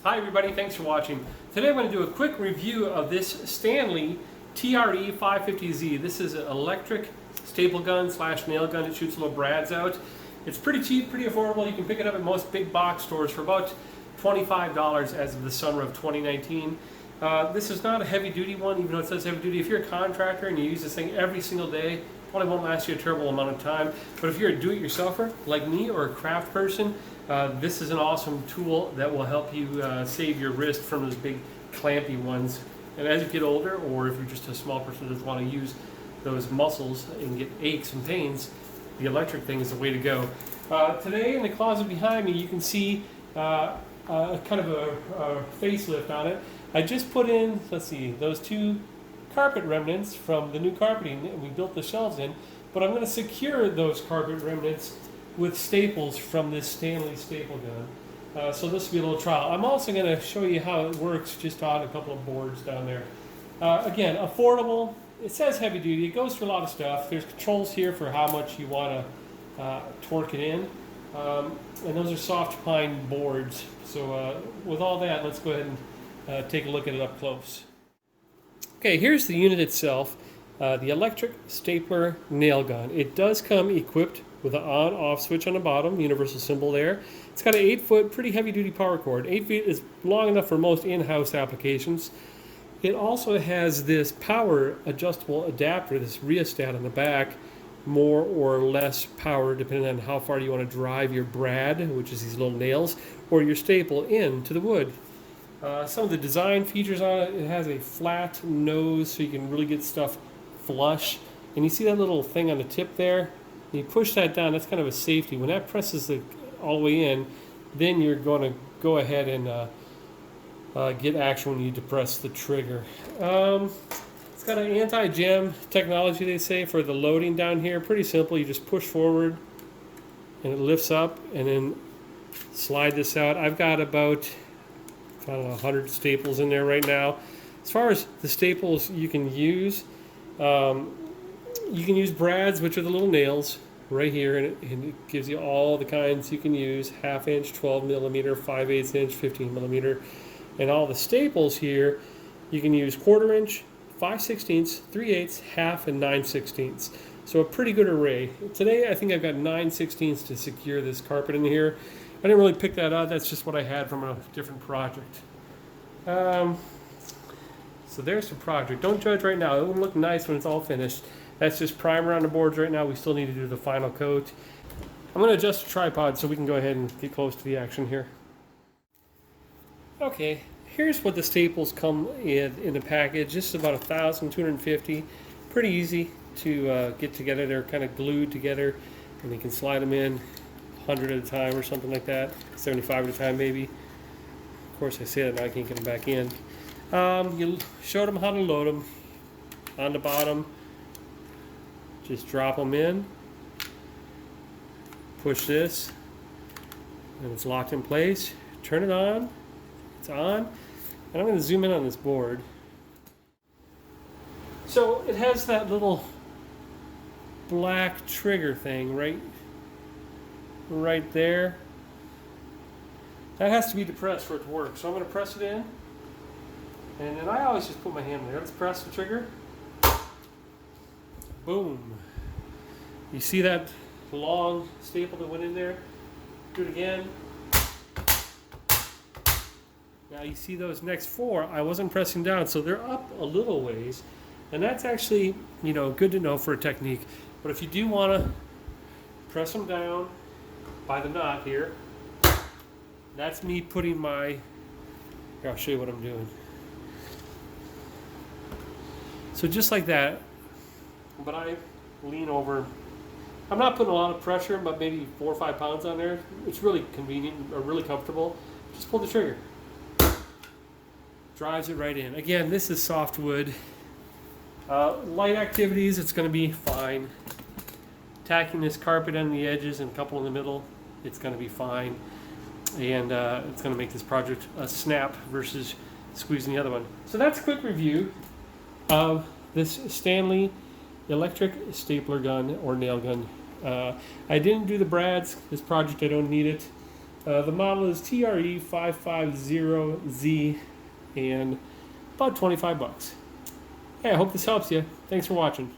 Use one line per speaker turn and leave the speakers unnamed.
Hi everybody, thanks for watching. Today I'm going to do a quick review of this Stanley TRE550Z. This is an electric staple gun slash nail gun. It shoots little brads out. It's pretty cheap, pretty affordable. You can pick it up at most big box stores for about $25 as of the summer of 2019. This is not a heavy duty one, even though it says heavy duty. If you're a contractor and you use this thing every single day, probably won't last you a terrible amount of time. But if you're a do-it-yourselfer like me or a craft person, this is an awesome tool that will help you save your wrist from those big clampy ones. And as you get older, or if you're just a small person that doesn't want to use those muscles and get aches and pains, the electric thing is the way to go. Today in the closet behind me, you can see kind of a facelift on it. I just put in, let's see, those two carpet remnants from the new carpeting that we built the shelves in, but I'm going to secure those carpet remnants with staples from this Stanley staple gun. So this will be a little trial. I'm also going to show you how it works just on a couple of boards down there. Again, affordable. It says heavy duty. It goes through a lot of stuff. There's controls here for how much you want to torque it in. And those are soft pine boards. So with all that, let's go ahead and take a look at it up close. Okay, here's the unit itself. The electric stapler nail gun. It does come equipped with an on-off switch on the bottom, universal symbol there. It's got an 8-foot, pretty heavy-duty power cord. 8 feet is long enough for most in-house applications. It also has this power adjustable adapter, this rheostat on the back, more or less power depending on how far you want to drive your brad, which is these little nails, or your staple into the wood. Some of the design features on it, it has a flat nose so you can really get stuff flush. And you see that little thing on the tip there? You push that down, that's kind of a safety. When that presses all the way in, then you're going to go ahead and get action when you depress the trigger. It's got an anti-jam technology, they say, for the loading down here. Pretty simple. You just push forward and it lifts up and then slide this out. I've got about, I don't know, 100 staples in there right now. As far as the staples you can use brads, which are the little nails right here, and it gives you all the kinds you can use: 1/2 inch, 12 millimeter, 5/8 inch, 15 millimeter. And all the staples here, you can use 1/4 inch, 5/16, 3/8, 1/2, and 9/16. So a pretty good array. Today I think I've got 9/16 to secure this carpet in here. I didn't really pick that out, that's just what I had from a different project. So there's the project. Don't judge right now, it will look nice when it's all finished. That's just primer on the boards right now. We still need to do the final coat. I'm going to adjust the tripod so we can go ahead and get close to the action here. Okay, here's what the staples come in the package. This is about 1,250. Pretty easy to get together. They're kind of glued together, and you can slide them in 100 at a time or something like that. 75 at a time maybe. Of course I say that now I can't get them back in. You showed them how to load them. On the bottom, just drop them in, push this, and it's locked in place. Turn it on, it's on, and I'm going to zoom in on this board. So it has that little black trigger thing right there. That has to be depressed for it to work. So I'm going to press it in, and then I always just put my hand there. Let's press the trigger. Boom. You see that long staple that went in there? Do it again. Now you see those next 4, I wasn't pressing down, so they're up a little ways. And that's actually, good to know for a technique. But if you do want to press them down by the knot here, that's me putting my, here, I'll show you what I'm doing. So just like that, but I lean over. I'm not putting a lot of pressure, but maybe 4 or 5 pounds on there. It's really convenient or really comfortable. Just pull the trigger. Drives it right in. Again, this is softwood. Light activities, it's going to be fine. Tacking this carpet on the edges and a couple in the middle, it's going to be fine. And it's going to make this project a snap versus squeezing the other one. So that's a quick review of this Stanley electric stapler gun or nail gun. I didn't do the brads. This project I don't need it. The model is TRE550Z and about 25 bucks. Hey, I hope this helps you. Thanks for watching.